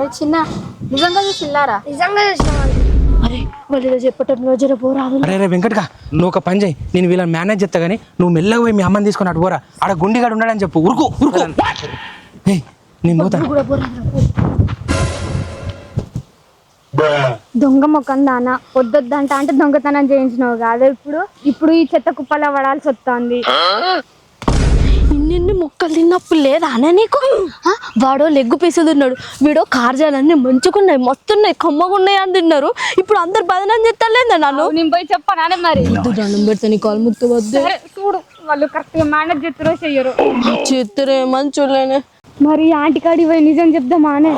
అరే చిన్న నిజంగా చూసిల్లారా? నిజంగా చూసినా. అరే వాళ్ళు చెప్పేటట్టు నువ్వు జర పోరా. అరే రే వెంకట్గా నువ్వు ఒక పని చేయి, నేను వీళ్ళని మేనేజ్ చేస్తా కానీ నువ్వు మెల్లగా పోయి మీ అమ్మని తీసుకొని అటు పోరా. ఆడ గుండిగాడు ఉన్నాడని చెప్పు. ఉరుకు ఉరుకు. నేను పోతాను. దొంగ మొక్కం దానా వద్దొద్దంట అంటే దొంగతనం చేయించినావు కాదు. ఇప్పుడు ఈ చెత్త కుప్పలా పడాల్సి వస్తుంది. ఇన్ని మొక్కలు తిన్నప్పుడు లేదా అనే నీకు? వాడో లెగ్గు పీసులు తిన్నాడు, వీడో కార్జాలన్నీ మంచుకున్నాయి, మస్తున్నాయి, కమ్మగున్నాయి అని తిన్నారు. ఇప్పుడు అందరు బదనం చెప్తాలేదా నన్ను? నేను పోయి చెప్పానే మరి. దండం పెడితే నీ కాలు ముత్తు వద్దు. చూడు వాళ్ళు కరెక్ట్ గా మేనేజ్ చేస్తారో చెయ్యరు. చిత్రే మంచులేనే. మరి ఆంటీ కాడి పోయి నిజం చెప్దామా అనే.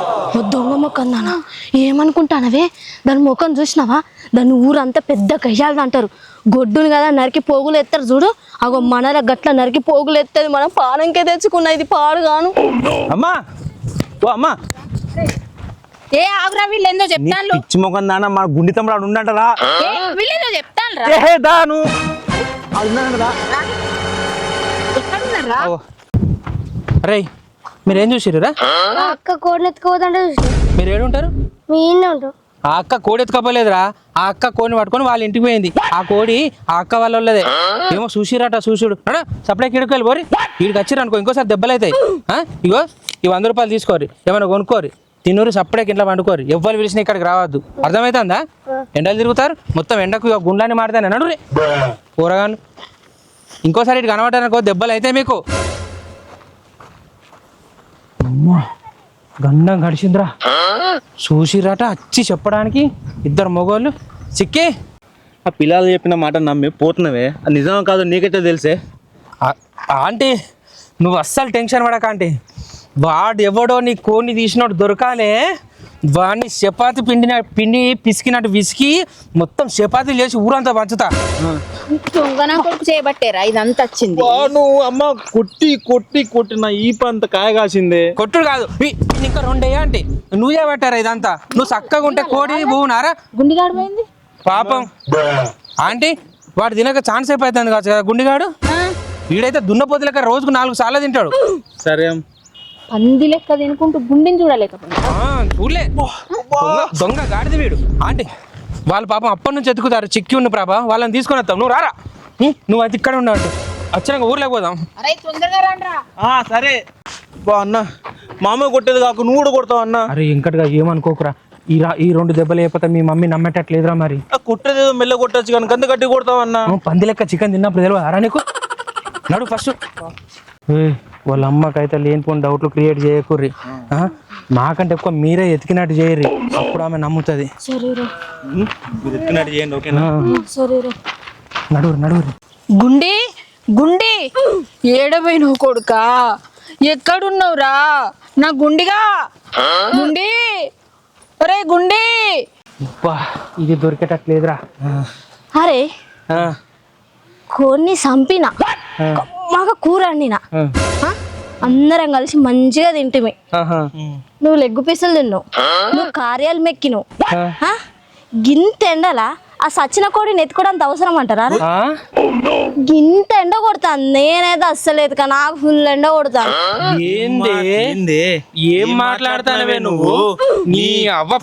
దొంగ మొక్కం దానా ఏమనుకుంటానవే? దాని ముఖం చూసినావా? దాన్ని ఊరంతా పెద్ద గయ్యాలు అంటారు. గొడ్డుని కదా నరికి పోగులు ఎత్తారు చూడు. అగో మనల గట్ల నరికి పోగులు ఎత్తది. మనం పానంకే తెచ్చుకున్నా, ఇది పాడుగాను. అమ్మా ఓ అమ్మా, ఏ ఆగురా, వీళ్ళు ఏందో చెప్తాను. పిచ్చి మొఖం దానా మన గుండి తమ్ముడు ఉండంటారా? వీళ్ళేదో చెప్తాను రా. దాను ఎక్కడున్నారా? అరే మీరేం చూసిర్రా? అక్క కోడిని ఎత్తుకోవద్దంటే చూసిన. మీరు ఏడుంటారు? మీ ఇన్నే ఉంటావు. ఆ అక్క కోడి ఎత్తుకపోలేదురా. ఆ అక్క కోడిని పట్టుకొని వాళ్ళ ఇంటికి పోయింది. ఆ కోడి ఆ అక్క వాళ్ళదే. ఏమో చూసిరట. చూసుడు నడ సప్లైకి ఇడుకోవాలి పోరి. వీడికి వచ్చిర్రు అనుకో ఇంకోసారి దెబ్బలు అవుతాయి. ఇగో ఈ 100 రూపాయలు తీసుకోరు, ఏమైనా కొనుక్కోరు, తిన్నూరు సప్లైకి ఇంట్లో పండుకోరు. ఎవ్వరు పిలిచిన ఇక్కడికి రావద్దు. అర్థమవుతుందా? ఎండలు తిరుగుతారు మొత్తం. ఎండకు గుండాన్ని మారుతాను నడురే కూరగాను. ఇంకోసారి ఇటు కనబడ్డానుకో దెబ్బలు అయితే మీకు. గండం గడిచిందిరా. చూసిరట వచ్చి చెప్పడానికి ఇద్దరు మగోళ్ళు. చిక్కి ఆ పిల్లలు చెప్పిన మాట నమ్మి పోతున్నావే, అది నిజమో కాదు నీకైతే తెలిసే. ఆంటీ నువ్వు అస్సలు టెన్షన్ పడక ఆంటీ. వాడు ఎవడో నీ కోడిని తీసినట్టు దొరకాలే. వాడిని చపాతి పిండి పిసికినట్టు విసికి మొత్తం చపాతీలు చేసి ఊరంతా పంచుతా. దొంగన కొడుకు చేయబట్టేరా ఇదంతా వచ్చింది. నువ్వు అమ్మ కొట్టి కొట్టి కొట్టిన ఈ పంత కాయ కాసిందే. కొట్టుడు కాదు ఇంకా 2 ఆంటీ. నువ్వే పట్టారా ఇదంతా? నువ్వు చక్కగా ఉంటే కోడి భూనారా? గుండిగాడు పోయింది పాపం ఆంటీ. వాడు తినక ఛాన్స్ అయిపోతుంది కావచ్చు కదా గుండిగాడు. వీడైతే దున్నపోతులక రోజుకు 4 సార్లు తింటాడు. సరే పంది లెక్క తినుకుంటూ గుండిని చూడలేకపోయింది. చూడలే దొంగ గాడిది వీడు. ఆంటీ వాళ్ళు పాపం అప్పటి నుంచి ఎత్తుకుతారు. చిక్కి ఉన్న ప్రభా వాళ్ళని తీసుకొని వస్తాం. నువ్వు రారా, నువ్వు అయితే ఇక్కడ ఉన్నావు. వచ్చినాక ఊర్లోకి పోదాం. అరే తొందరగా రండ్రా. సరే బా అన్న. మామ కొట్టేది కాక నువ్వు కూడా కొడతావు అన్న. అరే ఇంకటిగా ఏమనుకోకురా. ఈ 2 దెబ్బలు అయిపోతే మీ మమ్మీ నమ్మేటట్లేదురా. మరి కొట్టేది మెల్ల కొట్టచ్చు కానీ కంద కట్టి కొడతావు అన్న. పంది లెక్క చికెన్ తిన్నప్పుడు తెలియదు అరా నీకు? నడు ఫస్ట్. వాళ్ళ అమ్మకైతే లేనిపోని డౌట్లు క్రియేట్ చేయకూర్రి. మాకంటే ఎక్కువ మీరే ఎతికినట్టు చేయరు, అప్పుడు ఆమె నమ్ముతుంది. మీరు ఎత్తినట్టు చేయండి ఓకేనా? నడువురు. గుండి గుండి ఏడపోయినావు కొడుకా? ఎక్కడున్నావురా నా గుండిగా? గుండి ఒరే గుండి. ఇది దొరికేటట్లేదురా. అరే కొన్ని చంపిన మాకు కూర వండినా, అందరం కలిసి మంచిగా తింటిమి. నువ్వు లెగ్గు పీసులు తిన్నావు, నువ్వు కార్యాలు మెక్కినావు. గింత ఎండలా ఆ సచిన కోడిని ఎత్తుకోవడానికి అవసరం అంటారా? గింత ఎండ కొడతాను నేనైతే అస్సలేదు కానీ నాకు ఫుల్ ఎండ కొడతాను. ఏం మాట్లాడతానవే నువ్వు? నీ అవ్వ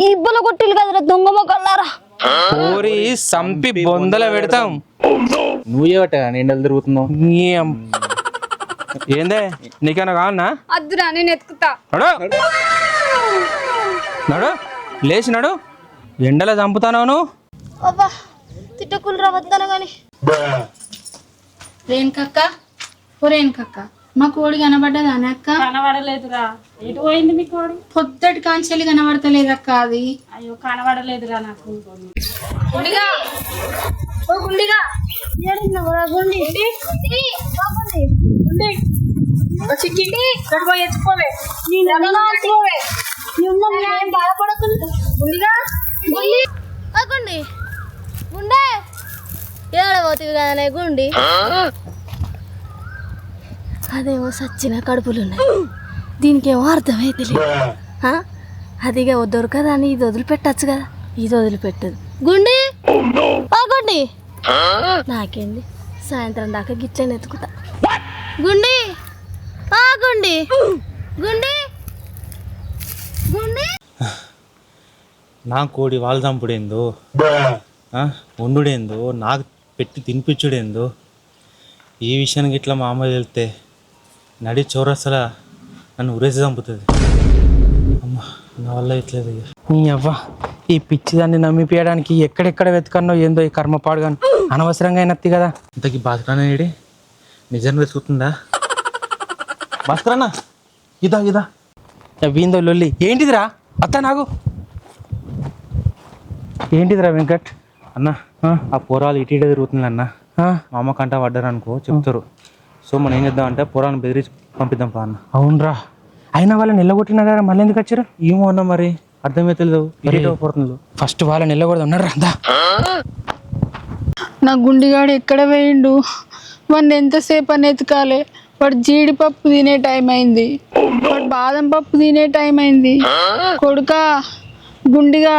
ఈ ఇబ్బల కొట్టిలు కదరా దొంగ మొక్కలారా. కోరి సంపి బొందల పెడతాం. నువ్వే పట్టా ఎండలు తిరుగుతున్నావు. ఏందే నీకైనా కావన్నా? అద్దురా నేను ఎత్తుకుతా. నడు లేచి నడు. ఎండలో చంపుతాను. తిట్టకులు రావద్దాను గాని. రేణుకక్క ఓ రేణుకక్క, మా కోడి కనబడ్డదా అక్క? కనబడలేదురా. ఎటు పోయింది మీ కోడి? పొద్దటి కాంచెల్లి కనబడతలేదక్క. అది అయ్యో కనబడలేదురా నాకు. గుండిగా ఓ గుండిగా గుండి చిక్కి ఇక్కడ పోయి ఎత్తుకోవే. బాధపడకుండా గుండిగా గుండి గుండే ఏడబోతుంది కదనే గుండి. అదేమో సచ్చిన కడుపులున్నాయి, దీనికేమో అర్థమైతే లేదు. అదిగా దొరకదని ఇది వదిలిపెట్టచ్చు కదా, ఇది వదిలిపెట్టదు. గుండి ఓ గుండి నాకేంది సాయంత్రం దాకా గిట్లని ఎత్తుకుతా. గుండి గుండి గుండి గుండి నా కోడి వాళ్ళ చంపుడేందో వండుడేందో నాకు పెట్టి తినిపించుడేందో ఈ విషయానికి ఇట్లా మా అమ్మ వెళ్తే నడి చౌరస్తలా నన్ను ఉరేసి చంపుతుంది. అమ్మ నా వల్ల ఇట్లేదు ఇక. నీ అవ్వ ఈ పిచ్చిదాన్ని నమ్మిపోయడానికి ఎక్కడెక్కడ వెతకన్నో ఏందో ఈ కర్మపాడు కానీ అనవసరంగా అయినత్తి కదా. ఇంతకీ భాస్కరనేడి నిజాన్ని వెతుకుతుందా? భాస్కరన్నా ఇదా ఇదా వీందో లొల్లి ఏంటిదిరా అత్త నాకు ఏంటిదిరా వెంకట్ అన్న ఆ పోరాలు ఇటు ఇటు తిరుగుతుంది అన్న. మా అమ్మ కంట పడ్డారు అనుకో చెప్తారు. సో మనం ఏం చేద్దాం అంటే పోరాలను బెదిరించి పంపిద్దాం పా అన్న. అవునరా అయినా వాళ్ళని నిల్లగొట్టినా కదా మళ్ళీ ఎందుకు వచ్చారు? ఏమో అన్న మరి అర్థమైతలేదు పోతుంది. ఫస్ట్ వాళ్ళని నిల్లకూడదు అన్నారు రా. నా గుండిగాడు ఎక్కడ వేయండు? వాడిని ఎంతసేపు అని ఎతకాలి? వాడు జీడిపప్పు తినే టైం అయింది, వాడు బాదం పప్పు తినే టైం అయింది. కొడుకా గుండిగా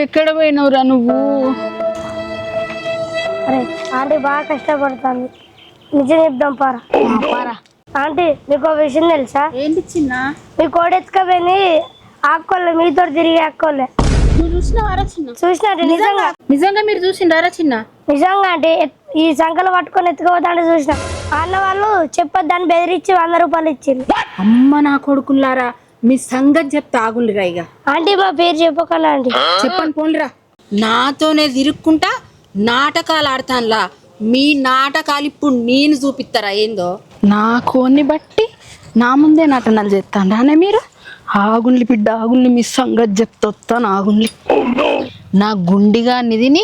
ఎక్కడ పోయినవురా నువ్వు? అరే ఆంటీ బాగా కష్టపడుతుంది, నిజం చెప్దాం పారా. ఆంటీ మీకు విషయం తెలుసా? ఏంటి చిన్న? మీ కోడెత్తుకపోయింది ఆక్కోలే, మీతో తిరిగి ఆక్కోలే. నువ్వు చూసినావారా చిన్న? చూసినా నిజంగా నిజంగా మీరు చూసిండారా చిన్న? నిజంగా అంటే ఈ సంకలు పట్టుకొని ఎత్తుకోవద్దంటే చూసిన అన్న వాళ్ళు చెప్పొద్దని బెదిరించి 100 రూపాయలు ఇచ్చింది. అమ్మ నా కొడుకులారా, మీ సంగతి చెప్తా ఆగుండిరా. ఇక ఆంటీ మా పేరు చెప్పకన్నా ఆంటీ. చెప్పండి పోండిరా. నాతోనే తిరుక్కుంటా నాటకాలు ఆడతానులా. మీ నాటకాలు ఇప్పుడు నేను చూపిస్తారా ఏందో? నా కోన్ని బట్టి నా ముందే నటనలు చేస్తాను రానే మీరు. ఆగుండ్లి బిడ్డ ఆగుండ్లి, మీ సంగతి చెప్తాను ఆగుండ్లి. నా గుండిగా నిధిని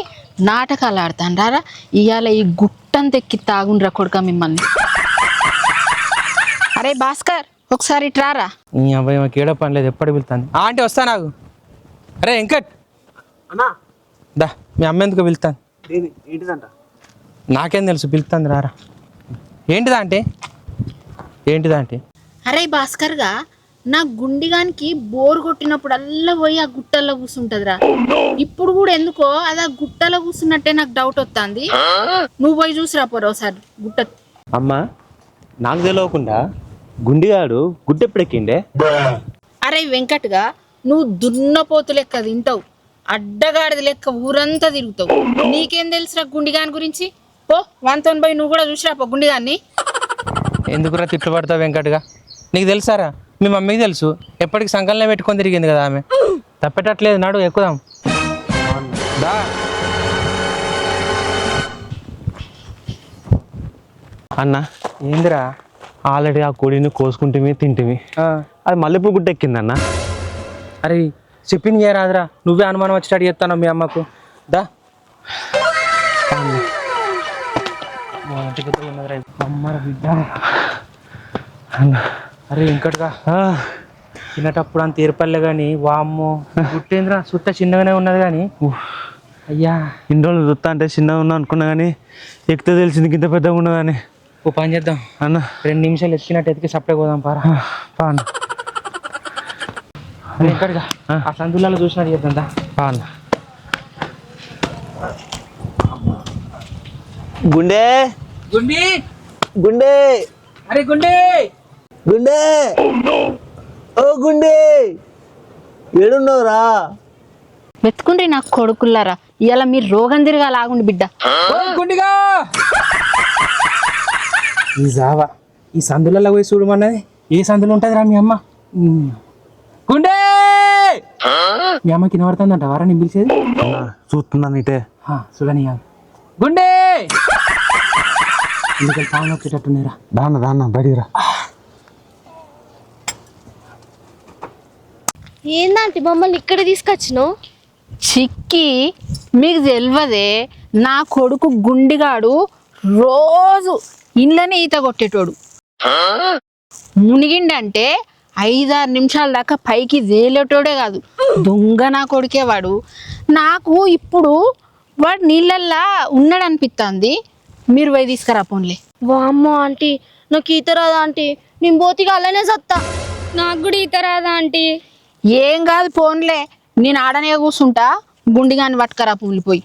నాటకాలు ఆడతాను రారా. ఇవాళ ఈ గుట్టంత ఎక్కి తాగుండ్రా కొడుక మిమ్మల్ని. అరే భాస్కర్ ఒకసారి ఇట్రారా. నీ అబ్బాయి మాకు ఏడో పని లేదు, ఎప్పటికి వెళ్తాను. ఆంటీ వస్తా నాకు. అరే వెంకట్ దా, మీ అమ్మ ఎందుకు పిలుతాను? ఏంటిదంట? నాకేం తెలుసు, పిలుతుంది రారా. ఏంటిదా అంటే? ఏంటిదా అంటే? అరే భాస్కర్గా, నా గుండిగానికి బోరు కొట్టినప్పుడు అల్లా పోయి ఆ గుట్టల్లో కూర్చుంటదిరా. ఇప్పుడు కూడా ఎందుకో అది ఆ గుట్టలో కూర్చున్నట్టే నాకు డౌట్ వస్తుంది. నువ్వు పోయి చూసిరా పోరా ఒకసారి గుట్ట. అమ్మ నాకు తెలియకుండా గుండిగాడు గుడ్డెప్పుడెక్కిండే? అరే వెంకట్గా, నువ్వు దున్నపోతు లెక్క తింటావు, అడ్డగాడిది లెక్క ఊరంతా తిరుగుతావు. నీకేం తెలుసురా గుండిగాని గురించి? పో వానితో పోయి నువ్వు కూడా చూసిరా పో గుండిగాన్ని. ఎందుకురా తిట్లు పడతావు వెంకట్గా? నీకు తెలుసారా? మీ మమ్మీకి తెలుసు, ఎప్పటికి సంకలనే పెట్టుకొని తిరిగింది కదా ఆమె. తప్పేటట్లేదు, నాడు ఎక్కుదాం దా. అన్న ఏందిరా? ఆల్రెడీ ఆ కోడిని కోసుకుంటే తింటివి, అది మళ్ళీ ఇప్పుడు గుడ్డెక్కిందన్న. అరే చెప్పింది ఏ రాదురా, నువ్వే అనుమానం వచ్చి స్టార్ట్ చేస్తాను మీ అమ్మకు. దా అమ్మర బిడ్డ. అరే వెంకట్గా, తినేటప్పుడు అంత ఏర్పడలే కానీ వామ్మో గుట్టేంద్రా సుట్ట చిన్నగానే ఉన్నది కానీ. అయ్యా ఇన్ని రోజులు చూస్తా అంటే చిన్నగా ఉన్నా అనుకున్నా కానీ ఎక్కితే తెలిసింది ఇంత పెద్దగా ఉన్నదా అని. ఓ పని చేద్దాం అన్న, 2 నిమిషాలు ఎత్తినట్టు ఎతికి సప్లై పోదాం పారా. పా అన్న. వెంకట్గా ఆ సందులలో చూసినట్టు చేద్దాం దా. పా అన్న. గుండె గుండి గుండె అరే గుండి గుండె ఓ గుండె ఏడున్నావురా? వెతుకుండ్రి నాకు కొడుకులారా, ఇలా మీరు రోగం తిరగాలి. ఆగుండి బిడ్డ. గుండిగా ఈ జావా ఈ సందులలో పోయి చూడమన్నది. ఏ సందులో ఉంటుంది రా మీ అమ్మ? గుండే మీ అమ్మకి వినబడుతుందంట వారా నేను పిలిచేది? చూస్తున్నాను ఇటే. చూడని గుండే ఎందుకంటే తాను వచ్చేటట్టున్నారా? దాన్న దాన్న బడిరా. ఏందంటే మమ్మల్ని ఇక్కడ తీసుకొచ్చినావు? చిక్కి మీకు తెలియదే, నా కొడుకు గుండిగాడు రోజు ఇంట్లోనే ఈత కొట్టేటోడు. మునిగిండంటే 5-6 నిమిషాల దాకా పైకి తేలేటోడే కాదు, దొంగ నా కొడుకే వాడు. నాకు ఇప్పుడు వాడు నీళ్ళల్లా ఉన్నాడు అనిపిస్తుంది. మీరు పోయి తీసుకురా పోన్లే. వామ్మో ఆంటీ, నాకు ఈత రాదా ఆంటీ? నేను పోతిగా అలానే సత్తా. నాకు కూడా ఈత రాదా ఆంటీ? ఏం కాదు పోన్లే, నేను ఆడనే కూర్చుంటా. గుండిగాని పట్టుకరా పూలు పోయి.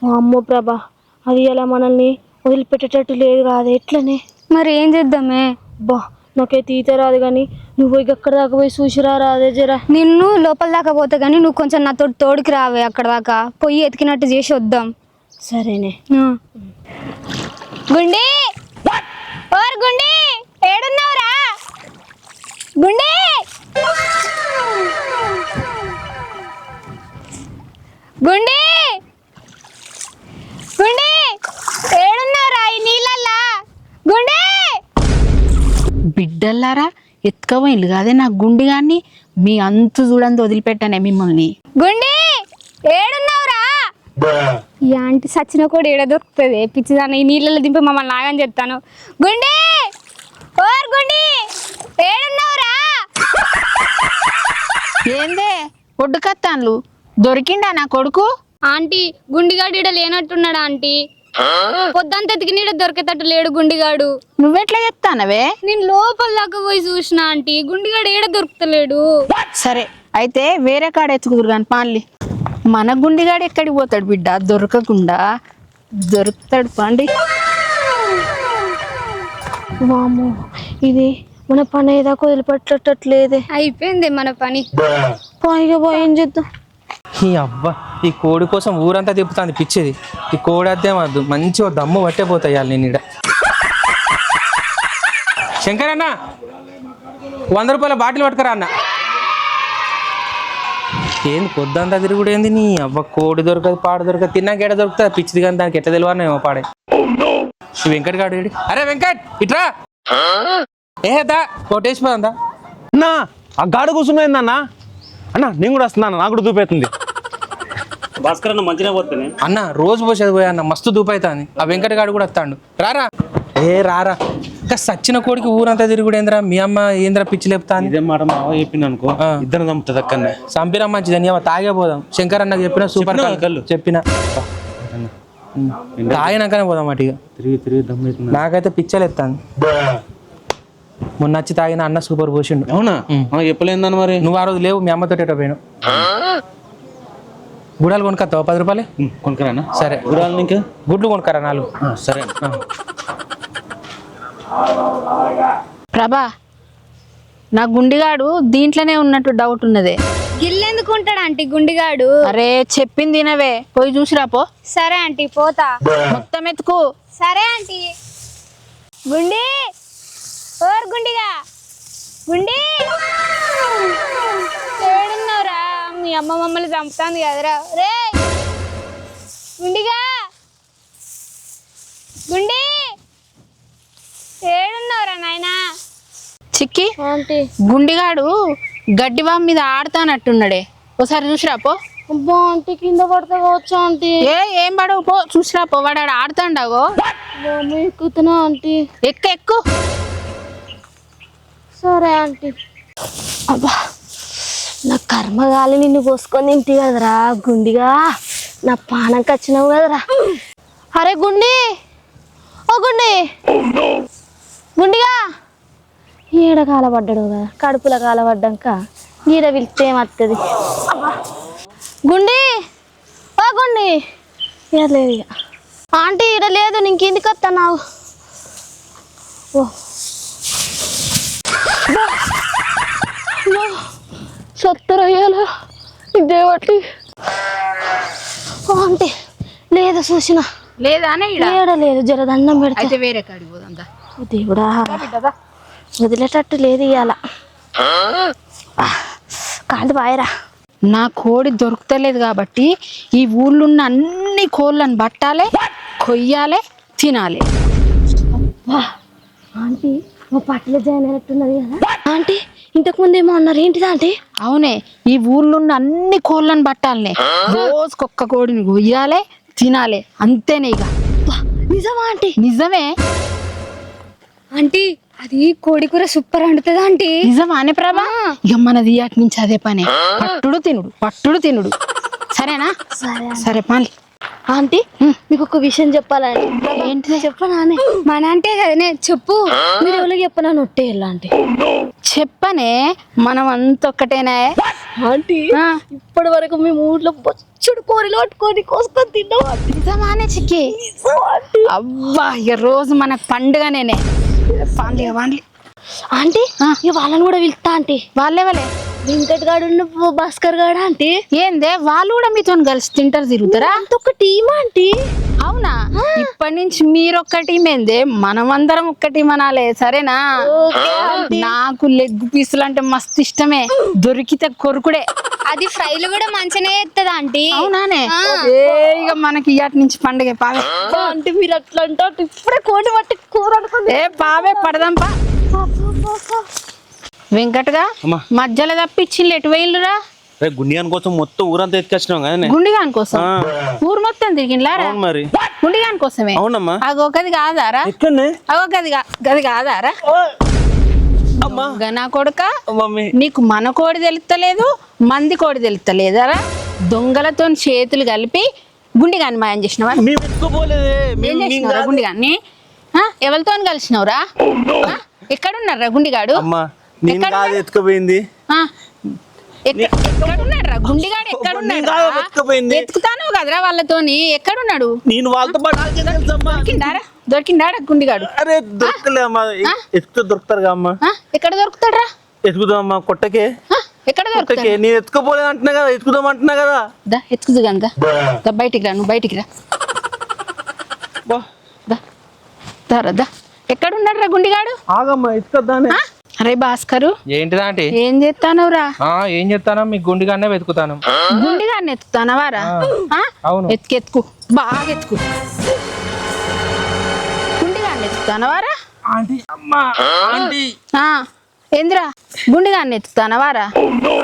అమ్మో ప్రభా, అది ఎలా మనల్ని వదిలిపెట్టేటట్టు లేదు కాదు, ఎట్లనే? మరి ఏం చేద్దామే? బా నాకైతే ఈత రాదు కానీ నువ్వు ఇక అక్కడ దాకా పోయి చూసిరా రాదే జరా. నిన్ను లోపల దాకా పోతా కానీ నువ్వు కొంచెం నాతో తోడుకి రావే, అక్కడ దాకా పొయ్యి ఎతికినట్టు చేసి వద్దాం. సరేనే. గుండి ఓర్ గుండి ఏడున్నావురా? గుండి గుండి గుండి ఏడున్నావురా ఈ నీళ్ళల్లా? గుండి బిడ్డల్లారా ఎత్తుకపోయిల్లు కాదే నా గుండి గాన్ని, మీ అంతు చూడండి వదిలిపెట్టానే మిమ్మల్ని. గుండి ఏడున్నావురా? ఈ ఆంటీ సచిన కూడా ఏడ దొరుకుతుంది పిచ్చిదాన్ని, ఈ నీళ్ళలో దింపి మమ్మల్ని నాగని చెప్తాను. గుండి ఓర్ గుండి ఏడున్నావురా? ఏందే ఒడ్డుకత్తాన్లు దొరికిండా నా కొడుకు? ఆంటీ గుండిగాడు ఈడ లేనట్టున్నాడు ఆంటీ. పొద్దంతా ఎతికినీడ దొరికేటట్టు లేడు గుండిగాడు. నువ్వెట్లా చెప్తానవే? నేను లోపల దాకా పోయి చూసిన ఆంటీ, గుండిగాడు ఏడ దొరుకుతలేడు. సరే అయితే వేరే కాడ ఎత్తుకుదురు కానీ పాన్లి. మన గుండిగాడు ఎక్కడికి పోతాడు బిడ్డ? దొరకకుండా దొరుకుతాడు పాండి. వామ్మో ఇది మన పని ఏదాకా వదిలిపెట్టట్లేదే. అయిపోయింది మన పని. పైగా పోయి ఏం చేద్దాం? ఈ అబ్బా ఈ కోడి కోసం ఊరంతా తిప్పుతాంది పిచ్చిది. ఈ కోడి అద్దే వద్దు, మంచిగా దమ్ము పట్టే పోతాయి నేను ఈడ. శంకర్ అన్న 100 రూపాయల బాటిల్ పట్టుకురా అన్న. ఏంది పొద్దంతా తిరుగుడు ఏంది? నీ అవ్వ కోడి దొరకదు పాడు దొరకదు, తిన్నాక ఎడ దొరుకుతుంది పిచ్చిది, కానీ దానికి ఎట్లా తెలియనేమో పాడే. ఈ వెంకట్ గాడు ఏడి? అరే వెంకట్ ఇట్రా. ఏదా కొట్టేసిపోదా అన్నా ఆ గాడు కూర్చున్నది అన్న నేను కూడా వస్తున్నా, నాకు కూడా చూపెడుతుంది. భాస్కర్ అన్న మంచిగా పోతానే అన్న, రోజు పోసేది పోయా అన్న, మస్తు దూపైతుంది. ఆ వెంకట గాడు కూడా వస్తాడు. రారా ఏ రారా. ఇంకా సచ్చిన కోడికి ఊరంతా తిరుగుడు ఏంద్రా? మీ అమ్మ ఏంద్రా పిచ్చి లేపుతా? ఇదే మాట మా అవ్వ చెప్పింది అనుకో, ఇద్దరు నమ్ముతుంది అక్కడనే. సంపిరా మంచిదని తాగే పోదాం. శంకర్ అన్నకు చెప్పిన సూపర్ కళ్ళు చెప్పిన తాగినాకనే పోదాం అటు. తిరిగి తిరిగి దమ్ము. నాకైతే పిచ్చలు ఎత్తాను. మొన్న వచ్చి తాగిన అన్న సూపర్ పోసిండు. అవునా? చెప్పలేందని మరి. నువ్వు ఆ రోజు లేవు, మీ అమ్మతో ఎటో పోయాను. గుడాలు కొనుక్కొస్తావా 10 రూపాయలు? కొనుక్కరానా? సరే. గుడాలు ఇంకా గుడ్లు కొనుక్కరా 4. సరే. ప్రభా నా గుండిగాడు దీంట్లోనే ఉన్నట్టు డౌట్ ఉన్నదే. గిల్లెందుకు ఉంటాడు ఆంటీ గుండిగాడు? అరే చెప్పింది తినవే, పోయి చూసిరాపో. సరే ఆంటీ పోతా. మొత్తం ఎత్తుకు. సరే ఆంటీ. గుండి ఓర్ గుండిగా గుండి ఏడున్నావురా? మీ అమ్మ మమ్మల్ని చంపుతాంది కదరా. రే గుండిగా గుండి ఏడున్నావురా నాయనా? చిక్కి ఆంటీ గుండిగాడు గడ్డివాం మీద ఆడుతానట్టున్నాడే, ఒకసారి చూసిరాపో. అబ్బా ఆంటీ కింద పడతా కావచ్చు ఆంటీ. ఏం పడవు, పో చూసిరాపో. వాడు ఆడుతాండాగో. ఎక్కుతున్నా ఆంటీ. ఎక్కు. సరే ఆంటీ. అబ్బా నా కర్మగాలి నిన్ను పోసుకొని తింటి కదరా గుండిగా, నా పానంకి వచ్చినావు కదరా. అరే గుండి, ఓ గుండి, గుండిగా ఈడ కాలపడ్డాడు కదా, కడుపులో కాలపడ్డాక ఈడ పిలిస్తే ఏమవుతుంది? గుండి, ఓ గుండి, ఈడ లేదు ఇక. ఆంటీ ఈడ లేదు, నేను కిందికి వస్తున్నావు. ఓ సత్తరయ్యాలా ఇదేవటి ఆంటీ? లేదు చూసిన లేదానే ఏడ లేదు, జర దండం పెడితే. అయితే వేరే కాడికి పోదా. దేవుడా వదిలేటట్టు లేదు ఇవాళ. కాదు బాయరా. నా కోడి దొరుకుతలేదు కాబట్టి ఈ ఊళ్ళో ఉన్న అన్ని కోళ్ళను పట్టాలి, కొయ్యాలి, తినాలి. ఆంటీ మా పట్టలో జాయిన్ అయినట్టున్నది కదా ఆంటీ. ఇంతకు ముందు ఏమో అన్నారు, ఏంటిదా ఆంటీ? అవునే, ఈ ఊళ్ళో ఉన్న అన్ని కోళ్ళను పట్టాలనే, రోజుకొక్క కోడిని కొయ్యాలి, తినాలి, అంతేనే ఇక. నిజమా ఆంటీ? నిజమే ఆంటీ, అది కోడి కూర సూపర్ వండుతుంది ఆంటీ. నిజమానే ప్రభా? ఇక మనది అటు నుంచి అదే పని, పట్టుడు తినుడు. సరేనా? సరే పాలి. ఆంటీ మీకు ఒక విషయం చెప్పాలండి. ఏంటిది? చెప్పనా? మన అంటే కదనే చెప్పు. మీరు ఎవరికి చెప్పనా? నొట్టే ఆంటీ. చెప్పనే, మనం అంతొక్కటేనా ఆంటీ ఇప్పటి వరకు మేము ఊర్లో బొచ్చుడు కోరిలో పట్టుకొని కోసుకొని తిన్నాం. నిజమానే చిక్కి? అబ్బా ఇక రోజు మనకు పండుగనేనే. వాన్లే ఆంటీ ఇక వాళ్ళని కూడా పిలుస్తా ఆంటీ. వాళ్ళే వెంకట్ గాడు భాస్కర్ గాడు ఆంటీ. ఏందే వాళ్ళు కూడా మీతో కలిసి తింటారు తిరుగుతారా? అంత ఒక టీమ్ ఆంటీ. అవునా? ఇప్పటి నుంచి మీరొక్క టీం ఏందే, మనమందరం ఒక్క టీం అనాలే, సరేనా? నాకు లెగ్ పీసులు అంటే మస్తు ఇష్టమే, దొరికితే కొరుకుడే. అది ఫ్రైలు కూడా మంచిగానే చేస్తుంది ఆంటీ. అవునానే? ఇక మనకి ఇయాటి నుంచి పండుగ పావే. ఆంటీ మీరు అట్లా అంటారు, ఇప్పుడే కోడి పట్టి కూర అనుకుంది. పావే పడదాంపా. వెంకట్గా మధ్యలో తప్పించింది ఎటు వేయిల్లురా? రే గుండిగాని కోసం మొత్తం ఊరంతా ఎత్తుకొచ్చినాం కదా. గుండిగాని కోసం ఊరు మొత్తం తిరిగిలారా? మరి గుండిగాని కోసమే. అవునమ్మా. అగో గది కాదారా? అగో గది కాదారా? నా కొడుక, నీకు మన కోడి తెలుస్తలేదు, మంది కోడి తెలుస్తలేదరా? దొంగలతో చేతులు కలిపి గుండిగాని మాయం చేసినవా? ఏం చేసినవరా గుండిగాన్ని? ఎవరితో కలిసినవురా? ఎక్కడున్నారా గుండిగాడు? ఎత్తుకుపోయింది. ఎక్కడున్నాడు గుండిగాడు? ఎక్కడున్నాడు? ఎత్తుకుతాను కదరా వాళ్ళతోని. ఎక్కడున్నాడు? నేను వాళ్ళతో దొరికిండా గుండిగాడు? అరే దొరకలే అమ్మా, ఎత్తుకు దొరుకుతారు అమ్మా. ఎక్కడ దొరుకుతాడరా? ఎత్తుకుదాం అమ్మా, కొట్టకే. ఎక్కడ దొరుకుతాడు? నేను ఎత్తుకోపోలేదు అంటున్నా కదా, ఎత్తుకుదాం అంటున్నా కదా. ఎత్తుకుదు కదా, బయటికి రా, నువ్వు బయటికి రా. దా ఎక్కడున్నాడు రా గుండిగాడు? ఆగమ్మా ఎత్తుకొద్దానే. అరే భాస్కరు, ఏంటిదా అంటే ఏం చేస్తానవురా? ఏం చెప్తాను, మీ గుండిగానే వెతుకుతాను. గుండిగాన్ని ఎత్తుతానవారా? అవును. ఎత్తుకు బాగా ఎత్తుకు. గుండిగాన్ని ఎత్తుతానవారా? ఏంద్రా గుండిగాన్ని ఎత్తుతానవారా?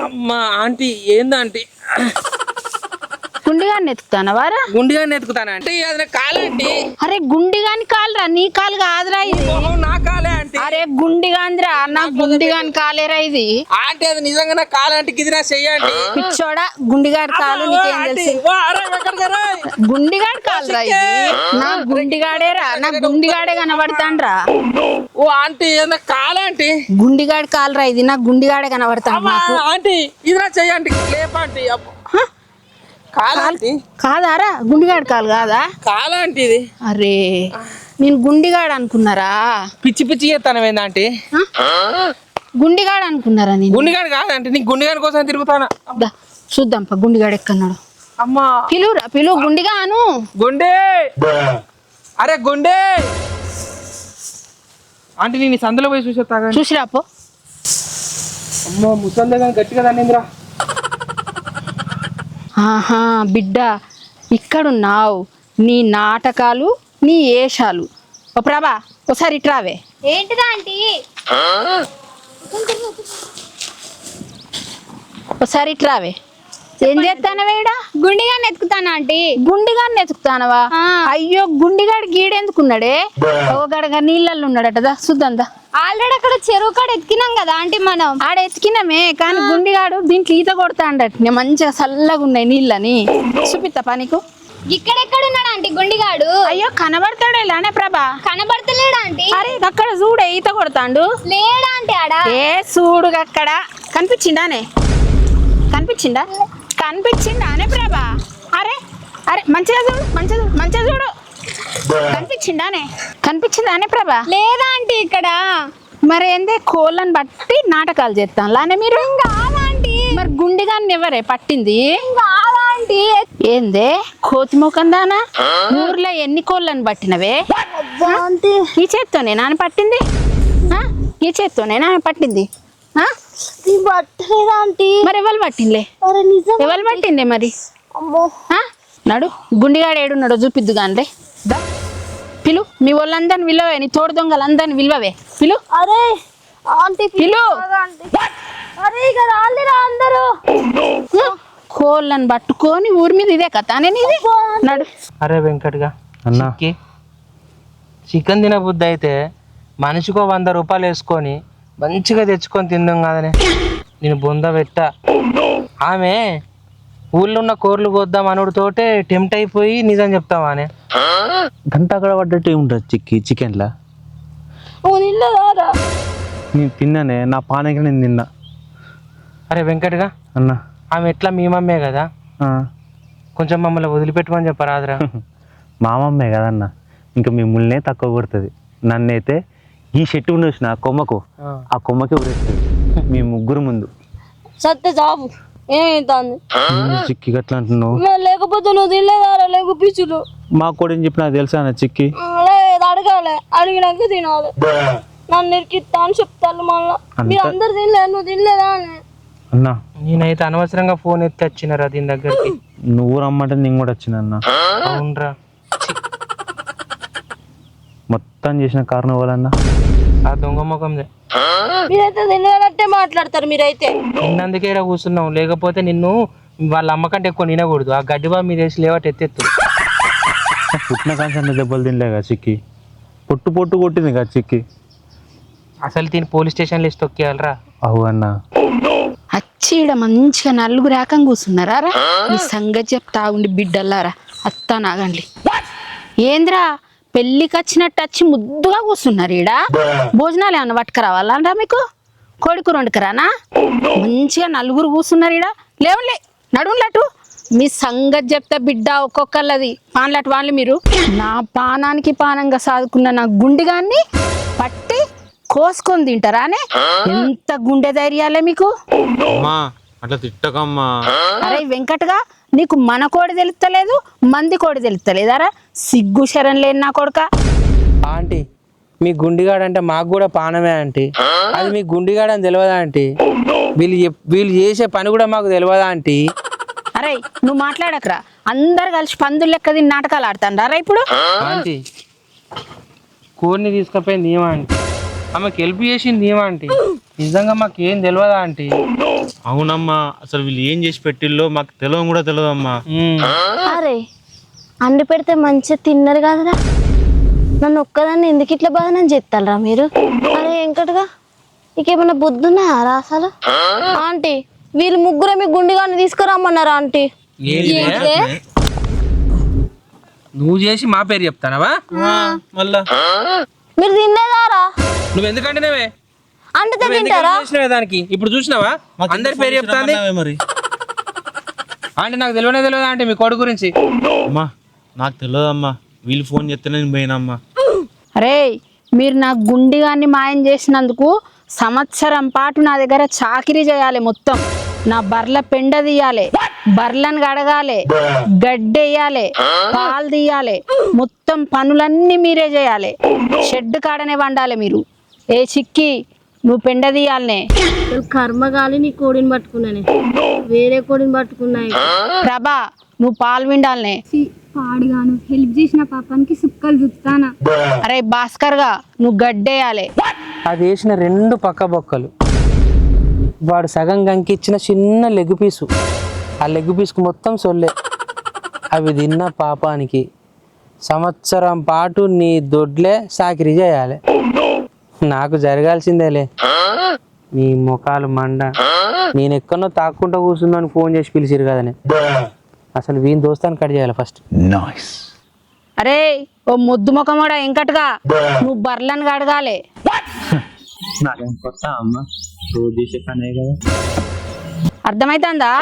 అమ్మా ఆంటీ ఏందంటీ? గుండిగాన్ని ఎత్తుతానవారా? గుండిగానే ఎత్తుకుతానా అంటే అది కాలేంటి? అరే గుండిగాని కాలురా, నీ కాలు కాదురా ఇది. నా కాలే అంటే. అరే గుండిగాంద్రా, నా గుండిగాని కాలేరా ఇది. ఆంటీ అది నిజంగా నా కాలంటే ఇది నా చెయ్యండి. పిచ్చోడా, గుండిగాడి కాలు నీకేం తెలుసు? గుండిగాడి కాలురా ఇది. నా గుండిగాడేరా, నా గుండిగాడే కనబడతాండ్రా. ఓ ఆంటీ ఏదన్నా కాలేంటి? గుండిగాడి కాలురా ఇది, నా గుండిగాడే కనబడతాడు నాకు. ఆంటీ ఇది నా చెయ్యండి, లేపండి. కాదారా? గుండిగాడి కాలు కాదా? కాలంటే ఇది. అరే నేను గుండిగాడు అనుకున్నారా? పిచ్చి పిచ్చి చేస్తాను ఏందంటే? గుండిగాడు అనుకున్నారా? నేను గుండిగాడు కాదంటే, నీకు గుండిగాడి కోసం తిరుగుతానా. చూద్దాంపా గుండిగాడు ఎక్కన్నాడు. అమ్మా పిలువురా, పిలువు గుండిగాను. గుండే, అరే గుండే ఆంటీ, నేను సందులో పోయి చూసేస్తా. చూసిరాపో. అమ్మో ముసలి కానీ గట్టిగా దాన్నిందిరా. ఆహా బిడ్డ, ఇక్కడున్నావు. నీ నాటకాలు, నీ ఏషాలు. ఓ ప్రభా, ఒకసారి ఇట్రావే. ఏంటిదా ఆంటీ? ఒకసారి ఇట్రావే. ఏం చేస్తానవేడా? గుండిగాన్ని ఎత్తుకుతానా ఆంటీ? గుండిగాన్ని ఎత్తుకుతానవా? అయ్యో గుండిగాడు గీడెందుకున్నాడే? ఒకగడగా నీళ్ళల్లో ఉన్నాడట, చూద్దాందా. ఆల్రెడీ అక్కడ చెరువు కాడ ఎత్తికినాం కదా ఆంటీ మనం. ఆడ ఎత్తికినామే, కానీ గుండిగాడు దీంట్లో ఈత కొడతా అండట. నేను మంచిగా చల్లగా ఉన్నాయి నీళ్ళని. చూపిస్తా పనికు. ఇక్కడెక్కడున్నాడు ఆంటీ గుండిగాడు? అయ్యో కనబడతాడే లానే ప్రభా? కనబడతలేడా ఆంటీ? అరే అక్కడ చూడే ఈత కొడతాండు. లేడా ఆంటీ ఆడ? ఏ చూడు అక్కడ కనిపించిండానే? కనిపించిండా? కనిపించిండానే ప్రభా? అరే అరే మంచిగా చూడు, మంచిగా చూడు, మంచిగా చూడు. కనిపించిండానే? కనిపించిందానే ప్రభా? లేదా ఆంటీ ఇక్కడ. మరి ఏందే కోళ్ళని బట్టి నాటకాలు చేస్తాను లానే మీరు? మరి గుండిగాన్ని ఎవరే పట్టింది? ఆంటీ ఏందే కోతి ముఖం దానా? ఊర్లో ఎన్ని కోళ్ళని పట్టినవే? ఈ చేత్తోనే నాన్న పట్టింది? ఈ చేత్తోనే నాన్న పట్టింది? మరి ఎవరు పట్టిందిలే? ఎవరు పట్టిందే మరి? నడు గుండిగాడు ఏడున్నాడో చూపిద్దు గానిలే. పిలు, మీ వాళ్ళందరిని విలువే, నీ తోడు దొంగలందరిని విలువవే. పిలు. అరే ఆంటీ పిలు. అరే ఇక రాలేరా అందరూ? కోళ్ళని పట్టుకొని ఊరి మీద ఇదే కథ అనేది. నడు. అరే వెంకట్గా అన్నా, చికెన్ తినబుద్ధి అయితే మనిషికో 100 రూపాయలు వేసుకొని మంచిగా తెచ్చుకొని తిందాం కదనే. నేను బొంద పెట్టా. ఆమె ఊళ్ళో ఉన్న కూరలు కోద్దాం అనుడితోటే టెంప్ట్ అయిపోయి నిజం చెప్తావా అనే. గంట అక్కడ పడ్డట్టు ఏముంటుంది చికెన్లా? నేను తిన్నానే, నా పానకి నేను తిన్నా. అరే వెంకట్గా అన్నా, ఆమె ఎట్లా మీ మమ్మే కదా, కొంచెం మమ్మల్ని వదిలిపెట్టమని చెప్పరాదురా. మా మమ్మే కదన్నా, ఇంకా మిమ్మల్నే తక్కువ కొడుతుంది. నన్నైతే ఈ చెట్టు ఉన్న కొమ్మకు ఆ కొమ్మకి ఉరేస్తుంది మీ ముగ్గురు ముందు. సత్య చాపు ఏమైతుంది చిక్కి గట్లా అంటున్నావు. లేకపోతే నువ్వు తినలేదారా లేకు పిచ్చులు మా కూడా ఏం చెప్పినా తెలుసా అన్న చిక్కి? లేదు అడగాలి, అడిగినాక తినాలి. నన్ను నిరికిత్తా అని చెప్తాను మళ్ళా. మీరు అందరు తినలేదు, నువ్వు తినలేదా అని. అన్నా నేనైతే అనవసరంగా ఫోన్ ఎత్తి వచ్చినారా దీని దగ్గరికి. నువ్వు రమ్మంటే నేను కూడా వచ్చిన అన్న. అవునరా, మొత్తం చేసిన కారణం వాళ్ళన్నా ఆ దొంగ ముఖందే. మీరైతే తినలేనట్టే మాట్లాడతారు. మీరైతే నిన్నందుకే ఇలా కూర్చున్నావు, లేకపోతే నిన్ను వాళ్ళ అమ్మకంటే ఎక్కువ నినకూడదు. ఆ గడ్డి బాబు మీద వేసి లేవట్ ఎత్తెత్తు. పుట్టిన కాంచన్న దెబ్బలు తినలేగా చిక్కి, పొట్టు పొట్టు కొట్టింది కదా చిక్కి. అసలు దీన్ని పోలీస్ స్టేషన్లో వేసి తొక్కేయాలరా. అవు అన్నా వచ్చి ఈడ మంచిగా నలుగురు ఏకం కూర్చున్నారా రా? మీ సంగతి చెప్తా ఉండి బిడ్డల్లారా అత్తా నాగండి. ఏంద్రా పెళ్ళికి వచ్చినట్టు వచ్చి ముద్దుగా కూర్చున్నారు ఈడ. భోజనాలు ఏమన్నా పట్టుకురావాలంటా మీకు? కోడికూర వండుకురానా? మంచిగా నలుగురు కూర్చున్నారు ఈడ. లేవులే నడువులటు. మీ సంగతి చెప్తా బిడ్డ ఒక్కొక్కళ్ళది పాన్లటు వాళ్ళు. మీరు నా పానానికి పానంగా సాదుకున్న నా గుండెగాన్ని పట్టి కోసుకొని తింటారానే? ఎంత గుండె ధైర్యాలే మీకు? అమ్మా అట్లా తిట్టకమ్మా. అరే వెంకటగా, నీకు మన కోడి తెలుస్తలేదు, మంది కోడి తెలుస్తలేదారా? సిగ్గు శరం లేని నా కొడుక. ఆంటీ మీ గుండిగాడు అంటే మాకు కూడా పానమే ఆంటీ. అది మీ గుండిగాడు అని తెలియదా ఆంటీ? వీళ్ళు చేసే పని కూడా మాకు తెలియదా ఆంటీ? అరే నువ్వు మాట్లాడకరా. అందరు కలిసి పందులు లెక్క తిని నాటకాలు ఆడతాండారా ఇప్పుడు? ఆంటీ కోడిని తీసుకుపోయింది ఏమా ఆంటీ? ఆమెకు హెల్ప్ చేసింది ఏమా ఆంటీ? నిజంగా మాకు ఏం తెలియదా ఆంటీ? అవునమ్మా, అసలు వీళ్ళు ఏం చేసి పెట్టిల్లో మాకు తెలియదు కూడా తెలియదమ్మా. అరే అండి పెడితే మంచిగా తిన్నారు కదరా. నన్ను ఒక్కదాన్ని ఎందుకు ఇట్లా బాధనని చెప్తారా మీరు? అరే వెంకటగా నీకేమన్నా బుద్ధి ఉన్నారా అసలు? ఆంటీ వీళ్ళు ముగ్గురే మీ గుండెగాన్ని తీసుకురమ్మన్నారా ఆంటీ? నువ్వు చేసి మా పేరు చెప్తానవా మళ్ళా? మీరు తినలేదారా? నువ్వు ఎందుకంటేనేవే అంటే తింటారా? దానికి ఇప్పుడు చూసినావా అందరి పేరు చెప్తాంది మరి అంటే నాకు తెలియదా అంటే మీ కొడుకు గురించి? అమ్మా నాకు తెలియదమ్మా, వీళ్ళు ఫోన్ చేస్తేనే నేను పోయినమ్మా. అరే మీరు నా గుండెగాన్ని మాయం చేసినందుకు సంవత్సరం పాటు నా దగ్గర చాకిరీ చేయాలి. మొత్తం నా బర్ల పెండ తీయాలి, బర్లను కడగాలి, గడ్డెయ్యాలి, పాలు తీయాలి, మొత్తం పనులన్నీ మీరే చేయాలి. షెడ్ కాడనే వండాలి మీరు. ఏ చిక్కి నువ్వు పెండ తీయాలనే. కర్మగాలి నీ కోడిని పట్టుకున్నానే, వేరే కోడిని పట్టుకున్నాయి. ప్రభా నువ్వు పాలు విండాలనే. పాడుగాను హెల్ప్ చేసిన పాపానికి సుక్కలు చూస్తానా. అరే భాస్కర్ గా నువ్వు గడ్డేయాలి. అది వేసిన 2 పక్క బొక్కలు, వాడు సగం గంకిచ్చిన చిన్న లెగ్ పీసు, ఆ లెగ్ పీసుకు మొత్తం సొల్లే. అవి తిన్న పాపానికి సంవత్సరం పాటు నీ దొడ్లే సాకిరీ చేయాలి. నాకు జరగాల్సిందేలే. నీ ముఖాలు మండ. నేను ఎక్కడో తాక్కుంటూ కూర్చున్నాను ఫోన్ చేసి పిలిచిరు కదనే. అసలు వీని దోస్తాన్ని కట్ చేయాలి ఫస్ట్. అరే ఓ ముద్దు ముఖమోడా వెంకటగా, నువ్వు బర్లను కడగాలి. నాకేం కొత్త అమ్మ, రోజు చేసే పనే కదా. అర్థమైతుందా?